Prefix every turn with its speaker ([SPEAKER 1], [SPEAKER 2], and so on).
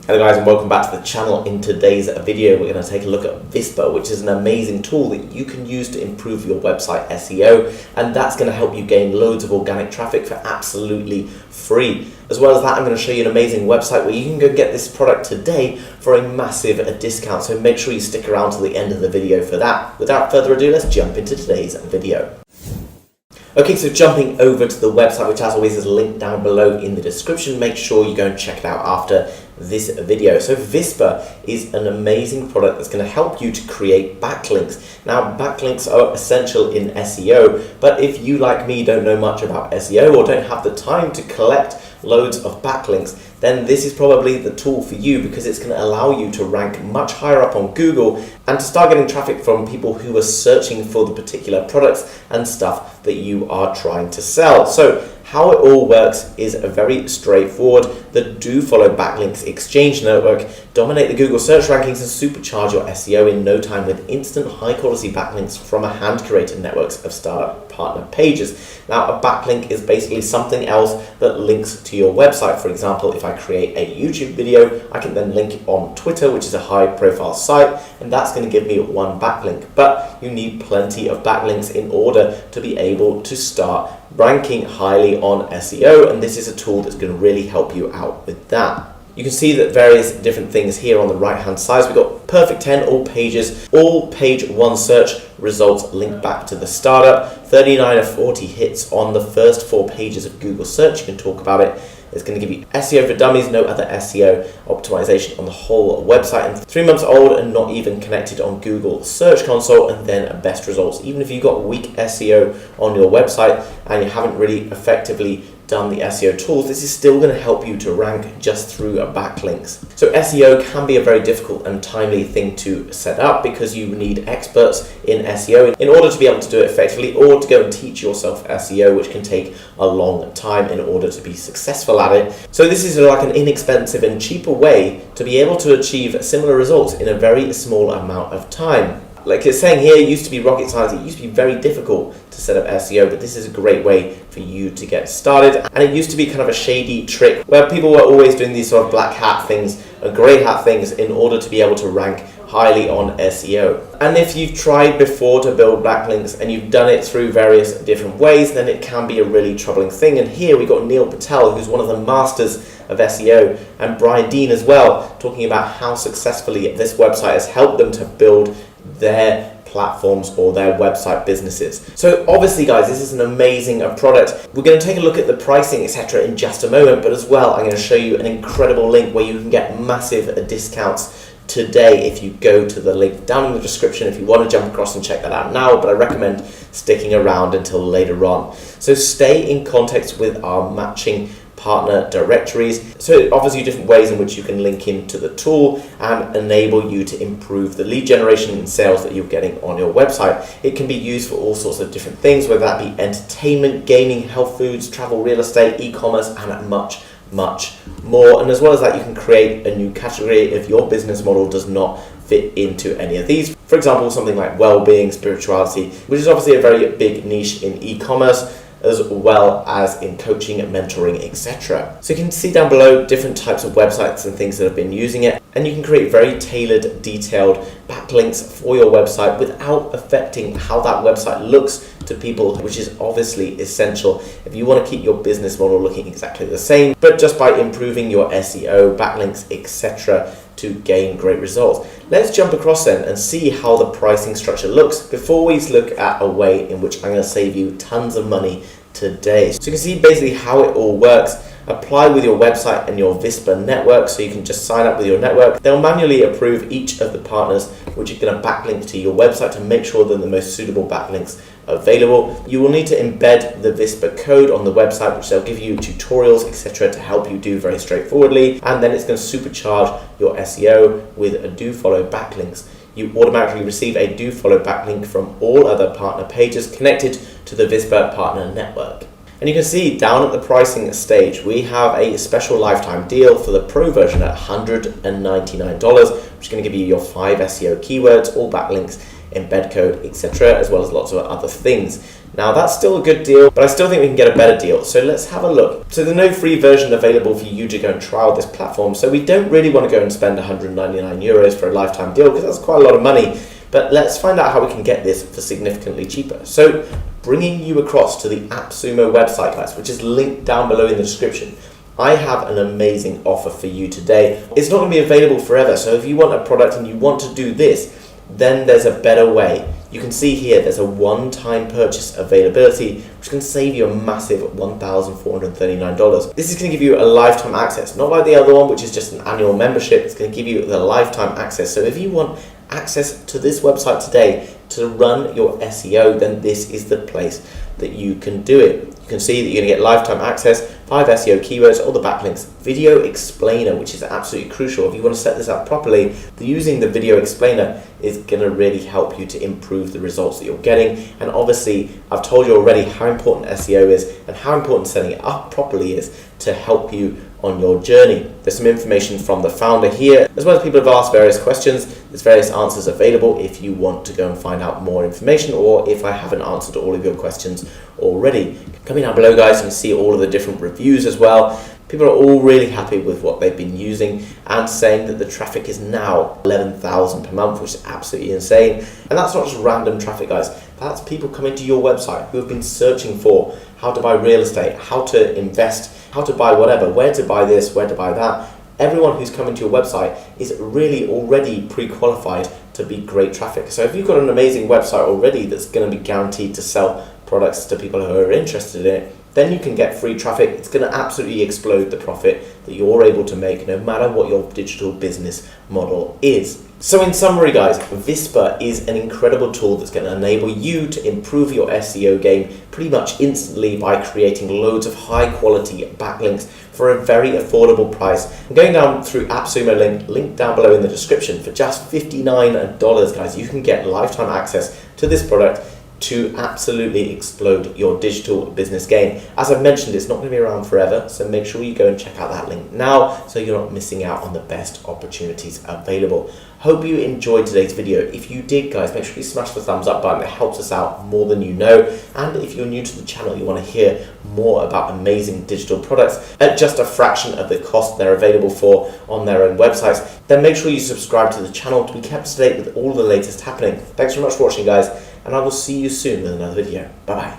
[SPEAKER 1] Hello guys and welcome back to the channel. In today's video we're going to take a look at ViSPR, which is an amazing tool that you can use to improve your website SEO, and that's going to help you gain loads of organic traffic for absolutely free. As well as that, I'm going to show you an amazing website where you can go get this product today for a massive discount, so make sure you stick around till the end of the video for that. Without further ado, let's jump into today's video. Okay, so jumping over to the website, which as always is linked down below in the description, make sure you go and check it out after this video. So ViSPR is an amazing product that's going to help you to create backlinks. Now, backlinks are essential in SEO, but if you, like me, don't know much about SEO or don't have the time to collect loads of backlinks, then this is probably the tool for you, because it's going to allow you to rank much higher up on Google and to start getting traffic from people who are searching for the particular products and stuff that you are trying to sell. So how it all works is very straightforward. The do-follow backlinks exchange network dominate the Google search rankings and supercharge your SEO in no time with instant high-quality backlinks from a hand-curated network of startup partner pages. Now, a backlink is basically something else that links to your website. For example, if I create a YouTube video, I can then link it on Twitter, which is a high-profile site, and that's going to give me one backlink. But you need plenty of backlinks in order to be able to start ranking highly on SEO, and this is a tool that's going to really help you out with that. You can see that various different things here on the right hand side. So we've got perfect 10, all pages, all page 1 search results linked back to the startup, 39 of 40 hits on the first 4 pages of Google search. You can talk about it. It's going to give you SEO for dummies, no other SEO optimization on the whole website, and 3 months old and not even connected on Google Search Console, and then best results. Even if you've got weak SEO on your website and you haven't really effectively done the SEO tools, this is still going to help you to rank just through backlinks. So SEO can be a very difficult and timely thing to set up, because you need experts in SEO in order to be able to do it effectively, or to go and teach yourself SEO, which can take a long time in order to be successful at it. So this is like an inexpensive and cheaper way to be able to achieve similar results in a very small amount of time. Like it's saying here, it used to be rocket science. It used to be very difficult to set up SEO, but this is a great way for you to get started. And it used to be kind of a shady trick where people were always doing these sort of black hat things, grey hat things, in order to be able to rank highly on SEO. And if you've tried before to build backlinks and you've done it through various different ways, then it can be a really troubling thing. And here we've got Neil Patel, who's one of the masters of SEO, and Brian Dean as well, talking about how successfully this website has helped them to build their platforms or their website businesses. So obviously guys, this is an amazing product. We're going to take a look at the pricing, etc. in just a moment, but as well I'm going to show you an incredible link where you can get massive discounts today if you go to the link down in the description if you want to jump across and check that out now, but I recommend sticking around until later on. So stay in context with our matching partner directories. So it offers you different ways in which you can link into the tool and enable you to improve the lead generation and sales that you're getting on your website. It can be used for all sorts of different things, whether that be entertainment, gaming, health foods, travel, real estate, e-commerce, and much more. And as well as that, you can create a new category if your business model does not fit into any of these. For example, something like well-being, spirituality, which is obviously a very big niche in e-commerce, as well as in coaching and mentoring, etc. So you can see down below different types of websites and things that have been using it, and you can create very tailored, detailed backlinks for your website without affecting how that website looks to people, which is obviously essential if you want to keep your business model looking exactly the same, but just by improving your SEO, backlinks, etc. to gain great results. Let's jump across then and see how the pricing structure looks before we look at a way in which I'm going to save you tons of money today. So you can see basically how it all works. Apply with your website and your ViSPR network, so you can just sign up with your network. They'll manually approve each of the partners which are going to backlink to your website to make sure that the most suitable backlinks are available. You will need to embed the ViSPR code on the website, which they'll give you tutorials, etc. to help you do very straightforwardly, and then it's going to supercharge your SEO with a do-follow backlinks. You automatically receive a do-follow backlink from all other partner pages connected to the ViSPR partner network. And you can see down at the pricing stage, we have a special lifetime deal for the pro version at $199, which is going to give you your 5 SEO keywords, all backlinks, embed code, etc., as well as lots of other things. Now that's still a good deal, but I still think we can get a better deal. So let's have a look. So there's no free version available for you to go and trial this platform. So we don't really want to go and spend 199 euros for a lifetime deal because that's quite a lot of money. But let's find out how we can get this for significantly cheaper. So bringing you across to the AppSumo website, guys, which is linked down below in the description. I have an amazing offer for you today. It's not going to be available forever. So if you want a product and you want to do this, then there's a better way. You can see here there's a one-time purchase availability, which can save you a massive $1,439. This is going to give you a lifetime access, not like the other one, which is just an annual membership. It's going to give you the lifetime access. So if you want access to this website today to run your SEO, then this is the place that you can do it. You can see that you're going to get lifetime access, 5 SEO keywords, all the backlinks, video explainer, which is absolutely crucial. If you want to set this up properly, using the video explainer is going to really help you to improve the results that you're getting. And obviously, I've told you already how important SEO is and how important setting it up properly is to help you on your journey. There's some information from the founder here, as well as people have asked various questions. There's various answers available if you want to go and find out more information, or if I haven't answered all of your questions already. Coming down below, guys, you can see all of the different reviews as well. People are all really happy with what they've been using and saying that the traffic is now 11,000 per month, which is absolutely insane. And that's not just random traffic, guys. That's people coming to your website who have been searching for how to buy real estate, how to invest, how to buy whatever, where to buy this, where to buy that. Everyone who's coming to your website is really already pre-qualified to be great traffic. So if you've got an amazing website already that's going to be guaranteed to sell products to people who are interested in it, then you can get free traffic. It's going to absolutely explode the profit that you're able to make no matter what your digital business model is. So in summary, guys, ViSPR is an incredible tool that's going to enable you to improve your SEO game pretty much instantly by creating loads of high quality backlinks for a very affordable price. And going down through AppSumo link down below in the description, for just $59, guys, you can get lifetime access to this product to absolutely explode your digital business game. As I've mentioned, it's not going to be around forever, so make sure you go and check out that link now so you're not missing out on the best opportunities available. Hope you enjoyed today's video. If you did, guys, make sure you smash the thumbs up button. It helps us out more than you know. And if you're new to the channel, you want to hear more about amazing digital products at just a fraction of the cost they're available for on their own websites, then make sure you subscribe to the channel to be kept up to date with all the latest happening. Thanks very much for watching, guys, and I will see you soon with another video. Bye-bye.